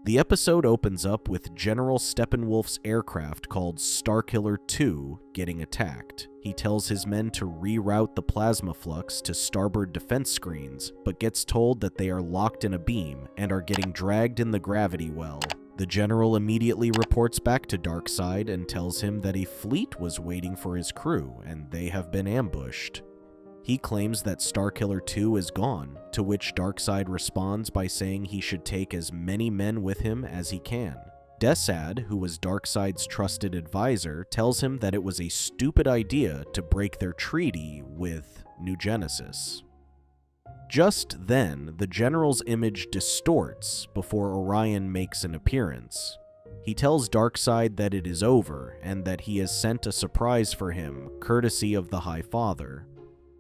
The episode opens up with General Steppenwolf's aircraft called Starkiller 2 getting attacked. He tells his men to reroute the plasma flux to starboard defense screens, but gets told that they are locked in a beam and are getting dragged in the gravity well. The general immediately reports back to Darkseid and tells him that a fleet was waiting for his crew and they have been ambushed. He claims that Starkiller 2 is gone, to which Darkseid responds by saying he should take as many men with him as he can. Darkseid, who was Darkseid's trusted advisor, tells him that it was a stupid idea to break their treaty with New Genesis. Just then, the general's image distorts before Orion makes an appearance. He tells Darkseid that it is over and that he has sent a surprise for him, courtesy of the High Father.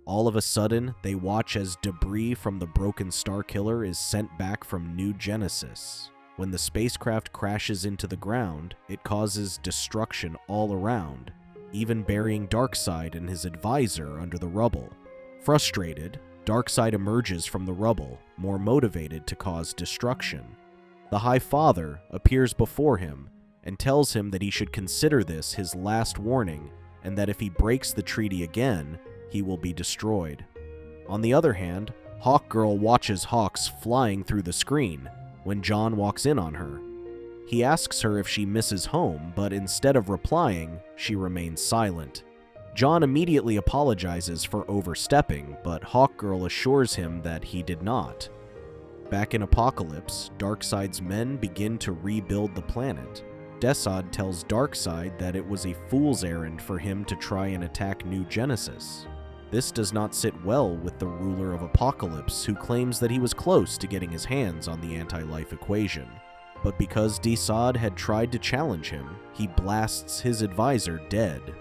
All of a sudden, they watch as debris from the broken Starkiller is sent back from New Genesis. When the spacecraft crashes into the ground, it causes destruction all around, even burying Darkseid and his advisor under the rubble. Frustrated, Darkseid emerges from the rubble, more motivated to cause destruction. The High Father appears before him and tells him that he should consider this his last warning and that if he breaks the treaty again, he will be destroyed. On the other hand, Hawkgirl watches Hawks flying through the screen when John walks in on her. He asks her if she misses home, but instead of replying, she remains silent. John immediately apologizes for overstepping, but Hawkgirl assures him that he did not. Back in Apocalypse, Darkseid's men begin to rebuild the planet. Darkseid tells Darkseid that it was a fool's errand for him to try and attack New Genesis. This does not sit well with the ruler of Apocalypse, who claims that he was close to getting his hands on the anti-life equation. But because Darkseid had tried to challenge him, he blasts his advisor dead.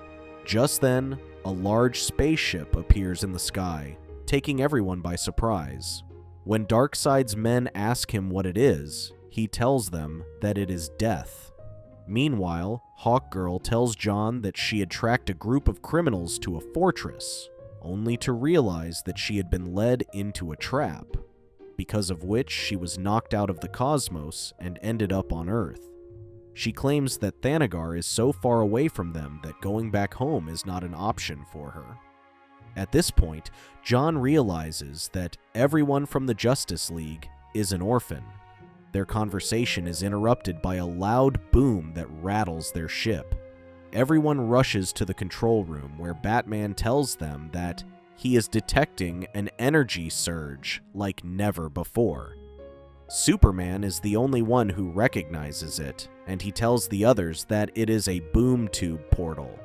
Just then, a large spaceship appears in the sky, taking everyone by surprise. When Darkseid's men ask him what it is, he tells them that it is death. Meanwhile, Hawkgirl tells John that she had tracked a group of criminals to a fortress, only to realize that she had been led into a trap, because of which she was knocked out of the cosmos and ended up on Earth. She claims that Thanagar is so far away from them that going back home is not an option for her. At this point, John realizes that everyone from the Justice League is an orphan. Their conversation is interrupted by a loud boom that rattles their ship. Everyone rushes to the control room where Batman tells them that he is detecting an energy surge like never before. Superman is the only one who recognizes it, and he tells the others that it is a boom tube portal.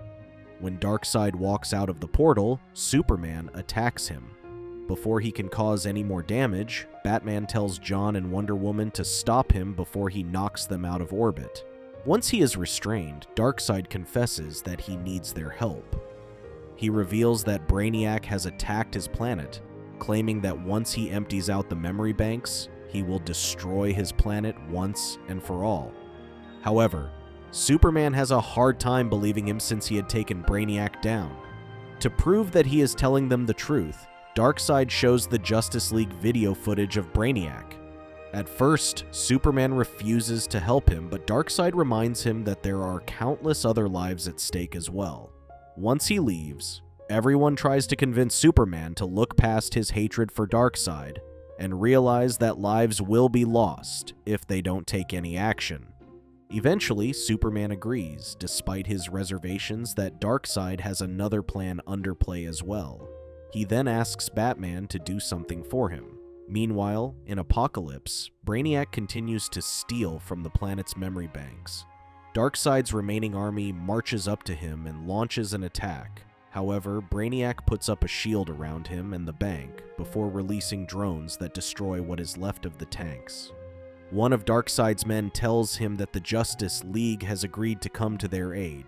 When Darkseid walks out of the portal, Superman attacks him. Before he can cause any more damage, Batman tells John and Wonder Woman to stop him before he knocks them out of orbit. Once he is restrained, Darkseid confesses that he needs their help. He reveals that Brainiac has attacked his planet, claiming that once he empties out the memory banks, he will destroy his planet once and for all. However, Superman has a hard time believing him since he had taken Brainiac down. To prove that he is telling them the truth, Darkseid shows the Justice League video footage of Brainiac. At first, Superman refuses to help him, but Darkseid reminds him that there are countless other lives at stake as well. Once he leaves, everyone tries to convince Superman to look past his hatred for Darkseid and realize that lives will be lost if they don't take any action. Eventually, Superman agrees, despite his reservations that Darkseid has another plan under play as well. He then asks Batman to do something for him. Meanwhile, in Apocalypse, Brainiac continues to steal from the planet's memory banks. Darkseid's remaining army marches up to him and launches an attack. However, Brainiac puts up a shield around him and the bank before releasing drones that destroy what is left of the tanks. One of Darkseid's men tells him that the Justice League has agreed to come to their aid.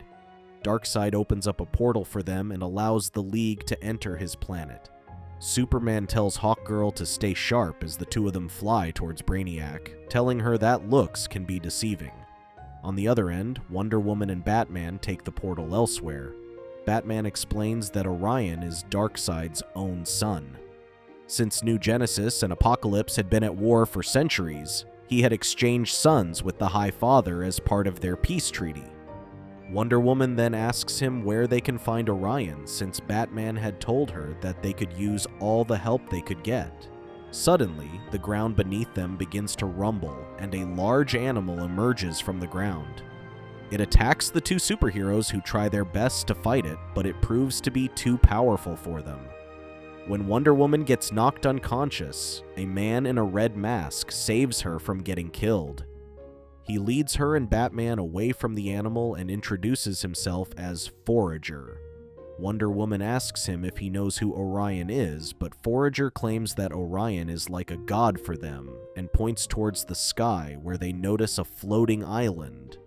Darkseid opens up a portal for them and allows the League to enter his planet. Superman tells Hawkgirl to stay sharp as the two of them fly towards Brainiac, telling her that looks can be deceiving. On the other end, Wonder Woman and Batman take the portal elsewhere. Batman explains that Orion is Darkseid's own son. Since New Genesis and Apocalypse had been at war for centuries, He had exchanged sons with the High Father as part of their peace treaty. Wonder Woman then asks him where they can find Orion, since Batman had told her that they could use all the help they could get. Suddenly, the ground beneath them begins to rumble, and a large animal emerges from the ground. It attacks the two superheroes who try their best to fight it, but it proves to be too powerful for them. When Wonder Woman gets knocked unconscious, a man in a red mask saves her from getting killed. He leads her and Batman away from the animal and introduces himself as Forager. Wonder Woman asks him if he knows who Orion is, but Forager claims that Orion is like a god for them and points towards the sky where they notice a floating island.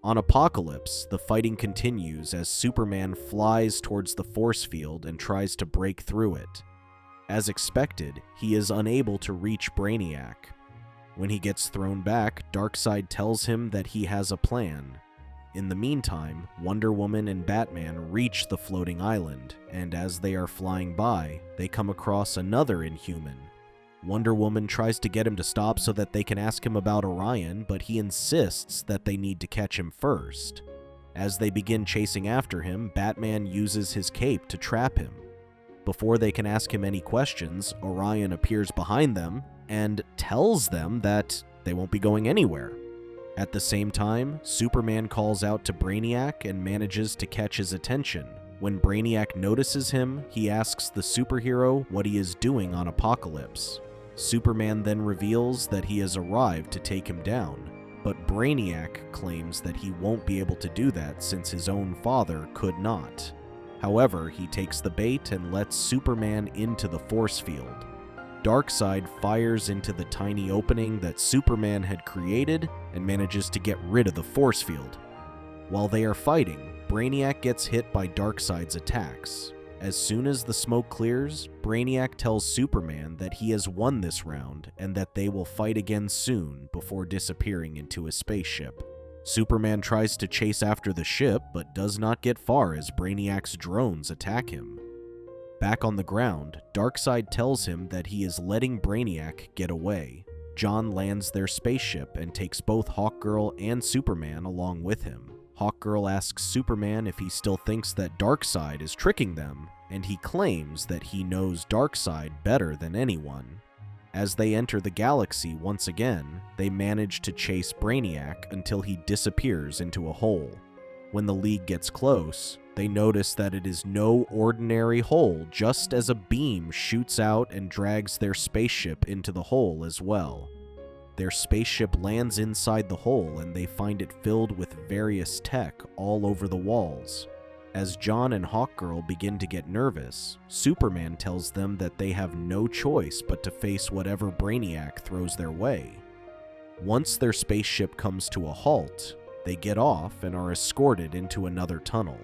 On Apokolips, the fighting continues as Superman flies towards the force field and tries to break through it. As expected, he is unable to reach Brainiac. When he gets thrown back, Darkseid tells him that he has a plan. In the meantime, Wonder Woman and Batman reach the floating island, and as they are flying by, they come across another Inhuman. Wonder Woman tries to get him to stop so that they can ask him about Orion, but he insists that they need to catch him first. As they begin chasing after him, Batman uses his cape to trap him. Before they can ask him any questions, Orion appears behind them and tells them that they won't be going anywhere. At the same time, Superman calls out to Brainiac and manages to catch his attention. When Brainiac notices him, he asks the superhero what he is doing on Apokolips. Superman then reveals that he has arrived to take him down, but Brainiac claims that he won't be able to do that since his own father could not. However, he takes the bait and lets Superman into the force field. Darkseid fires into the tiny opening that Superman had created and manages to get rid of the force field. While they are fighting, Brainiac gets hit by Darkseid's attacks. As soon as the smoke clears, Brainiac tells Superman that he has won this round and that they will fight again soon before disappearing into a spaceship. Superman tries to chase after the ship, but does not get far as Brainiac's drones attack him. Back on the ground, Darkseid tells him that he is letting Brainiac get away. John lands their spaceship and takes both Hawkgirl and Superman along with him. Hawkgirl asks Superman if he still thinks that Darkseid is tricking them, and he claims that he knows Darkseid better than anyone. As they enter the galaxy once again, they manage to chase Brainiac until he disappears into a hole. When the League gets close, they notice that it is no ordinary hole, just as a beam shoots out and drags their spaceship into the hole as well. Their spaceship lands inside the hole and they find it filled with various tech all over the walls. As John and Hawkgirl begin to get nervous, Superman tells them that they have no choice but to face whatever Brainiac throws their way. Once their spaceship comes to a halt, they get off and are escorted into another tunnel.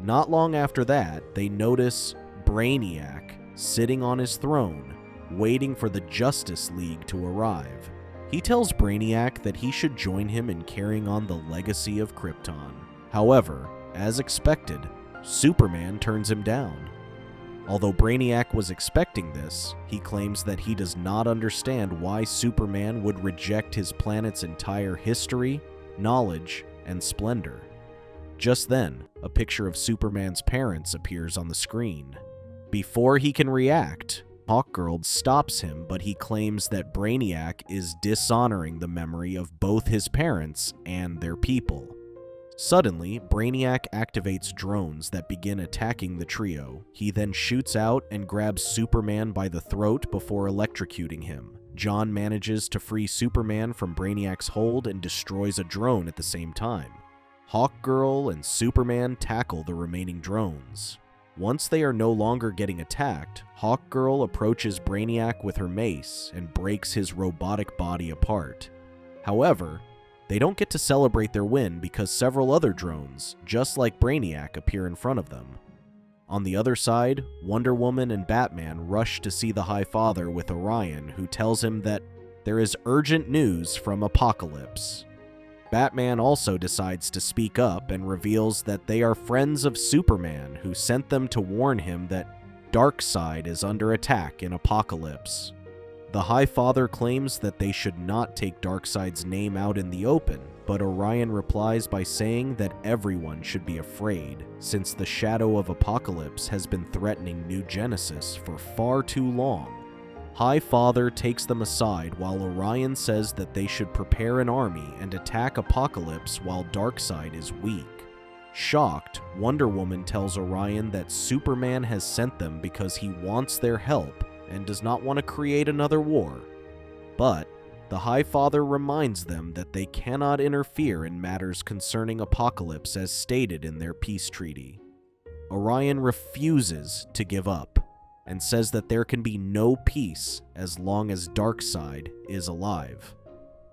Not long after that, they notice Brainiac sitting on his throne, waiting for the Justice League to arrive. He tells Brainiac that he should join him in carrying on the legacy of Krypton. However, as expected, Superman turns him down. Although Brainiac was expecting this, he claims that he does not understand why Superman would reject his planet's entire history, knowledge, and splendor. Just then, a picture of Superman's parents appears on the screen. Before he can react, Hawkgirl stops him, but he claims that Brainiac is dishonoring the memory of both his parents and their people. Suddenly, Brainiac activates drones that begin attacking the trio. He then shoots out and grabs Superman by the throat before electrocuting him. John manages to free Superman from Brainiac's hold and destroys a drone at the same time. Hawkgirl and Superman tackle the remaining drones. Once they are no longer getting attacked, Hawkgirl approaches Brainiac with her mace and breaks his robotic body apart. However, they don't get to celebrate their win because several other drones, just like Brainiac, appear in front of them. On the other side, Wonder Woman and Batman rush to see the High Father with Orion, who tells him that there is urgent news from Apokolips. Batman also decides to speak up and reveals that they are friends of Superman, who sent them to warn him that Darkseid is under attack in Apokolips. The High Father claims that they should not take Darkseid's name out in the open, but Orion replies by saying that everyone should be afraid, since the shadow of apocalypse has been threatening New Genesis for far too long. High Father takes them aside while Orion says that they should prepare an army and attack Apocalypse while Darkseid is weak. Shocked, Wonder Woman tells Orion that Superman has sent them because he wants their help and does not want to create another war. But the High Father reminds them that they cannot interfere in matters concerning Apocalypse as stated in their peace treaty. Orion refuses to give up and says that there can be no peace as long as Darkseid is alive.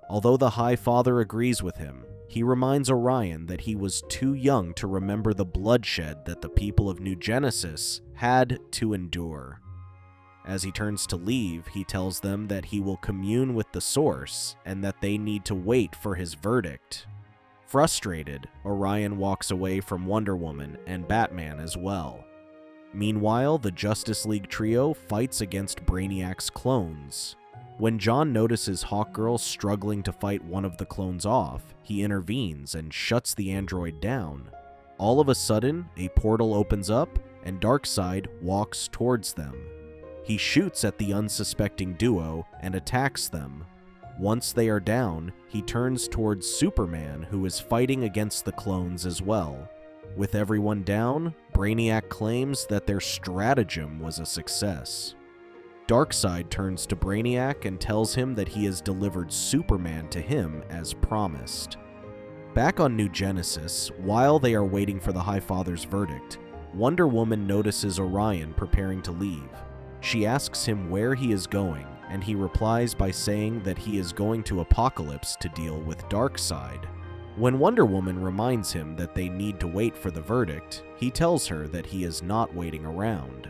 Although the High Father agrees with him, he reminds Orion that he was too young to remember the bloodshed that the people of New Genesis had to endure. As he turns to leave, he tells them that he will commune with the Source and that they need to wait for his verdict. Frustrated, Orion walks away from Wonder Woman and Batman as well. Meanwhile, the Justice League trio fights against Brainiac's clones. When John notices Hawkgirl struggling to fight one of the clones off, he intervenes and shuts the android down. All of a sudden, a portal opens up and Darkseid walks towards them. He shoots at the unsuspecting duo and attacks them. Once they are down, he turns towards Superman, who is fighting against the clones as well. With everyone down, Brainiac claims that their stratagem was a success. Darkseid turns to Brainiac and tells him that he has delivered Superman to him as promised. Back on New Genesis, while they are waiting for the High Father's verdict, Wonder Woman notices Orion preparing to leave. She asks him where he is going, and he replies by saying that he is going to Apocalypse to deal with Darkseid. When Wonder Woman reminds him that they need to wait for the verdict, he tells her that he is not waiting around.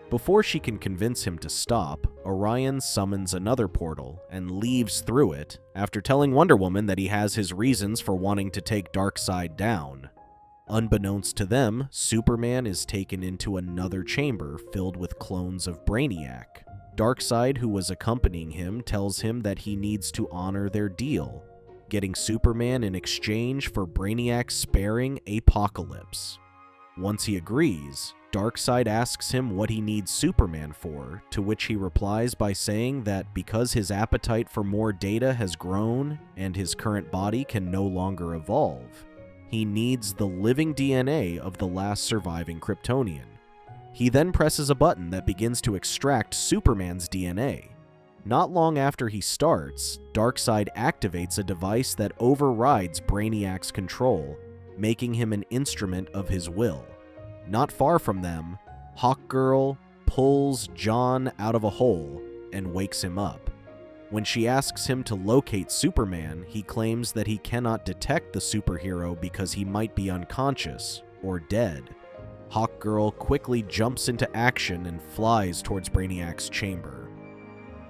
Before she can convince him to stop, Orion summons another portal and leaves through it, after telling Wonder Woman that he has his reasons for wanting to take Darkseid down. Unbeknownst to them, Superman is taken into another chamber filled with clones of Brainiac. Darkseid, who was accompanying him, tells him that he needs to honor their deal, getting Superman in exchange for Brainiac sparing Apocalypse. Once he agrees, Darkseid asks him what he needs Superman for, to which he replies by saying that because his appetite for more data has grown and his current body can no longer evolve, he needs the living DNA of the last surviving Kryptonian. He then presses a button that begins to extract Superman's DNA. Not long after he starts, Darkseid activates a device that overrides Brainiac's control, making him an instrument of his will. Not far from them, Hawkgirl pulls John out of a hole and wakes him up. When she asks him to locate Superman, he claims that he cannot detect the superhero because he might be unconscious or dead. Hawkgirl quickly jumps into action and flies towards Brainiac's chamber.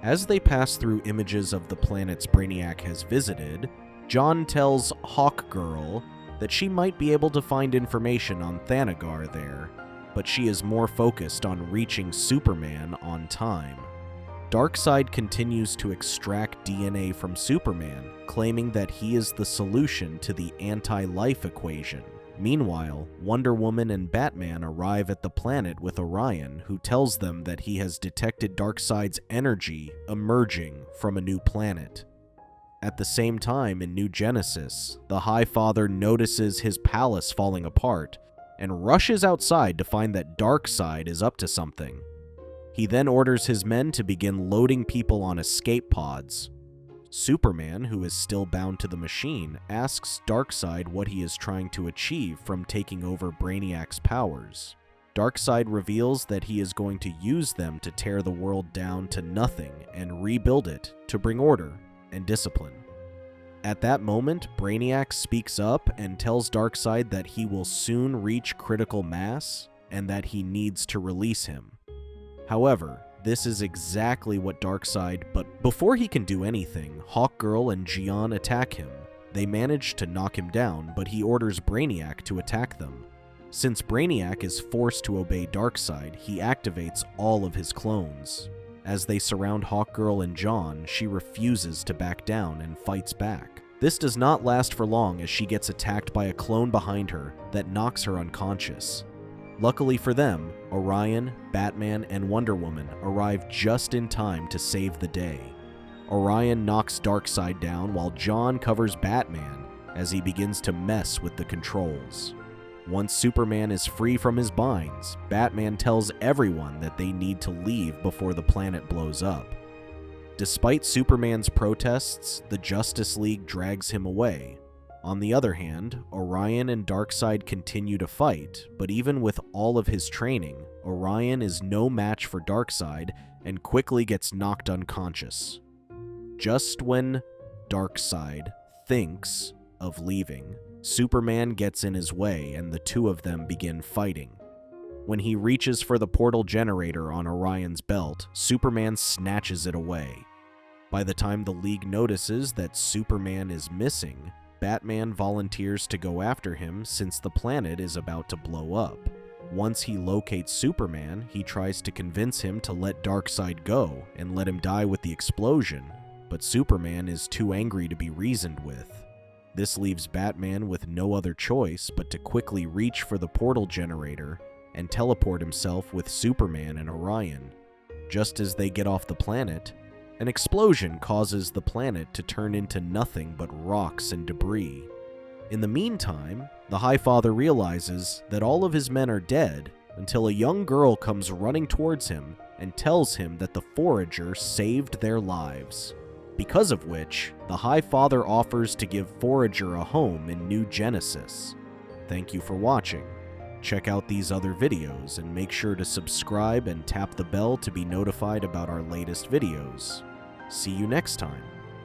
As they pass through images of the planets Brainiac has visited, John tells Hawkgirl that she might be able to find information on Thanagar there, but she is more focused on reaching Superman on time. Darkseid continues to extract DNA from Superman, claiming that he is the solution to the anti-life equation. Meanwhile, Wonder Woman and Batman arrive at the planet with Orion, who tells them that he has detected Darkseid's energy emerging from a new planet. At the same time, in New Genesis, the High Father notices his palace falling apart and rushes outside to find that Darkseid is up to something. He then orders his men to begin loading people on escape pods. Superman, who is still bound to the machine, asks Darkseid what he is trying to achieve from taking over Brainiac's powers. Darkseid reveals that he is going to use them to tear the world down to nothing and rebuild it to bring order and discipline. At that moment, Brainiac speaks up and tells Darkseid that he will soon reach critical mass and that he needs to release him. However, this is exactly what Darkseid, but before he can do anything, Hawkgirl and Gian attack him. They manage to knock him down, but he orders Brainiac to attack them. Since Brainiac is forced to obey Darkseid, he activates all of his clones. As they surround Hawkgirl and John, she refuses to back down and fights back. This does not last for long as she gets attacked by a clone behind her that knocks her unconscious. Luckily for them, Orion, Batman, and Wonder Woman arrive just in time to save the day. Orion knocks Darkseid down while John covers Batman as he begins to mess with the controls. Once Superman is free from his binds, Batman tells everyone that they need to leave before the planet blows up. Despite Superman's protests, the Justice League drags him away. On the other hand, Orion and Darkseid continue to fight, but even with all of his training, Orion is no match for Darkseid and quickly gets knocked unconscious. Just when Darkseid thinks of leaving, Superman gets in his way and the two of them begin fighting. When he reaches for the portal generator on Orion's belt, Superman snatches it away. By the time the League notices that Superman is missing, Batman volunteers to go after him since the planet is about to blow up. Once he locates Superman, he tries to convince him to let Darkseid go and let him die with the explosion, but Superman is too angry to be reasoned with. This leaves Batman with no other choice but to quickly reach for the portal generator and teleport himself with Superman and Orion. Just as they get off the planet, an explosion causes the planet to turn into nothing but rocks and debris. In the meantime, the High Father realizes that all of his men are dead until a young girl comes running towards him and tells him that the Forager saved their lives. Because of which, the High Father offers to give Forager a home in New Genesis. Thank you for watching. Check out these other videos and make sure to subscribe and tap the bell to be notified about our latest videos. See you next time.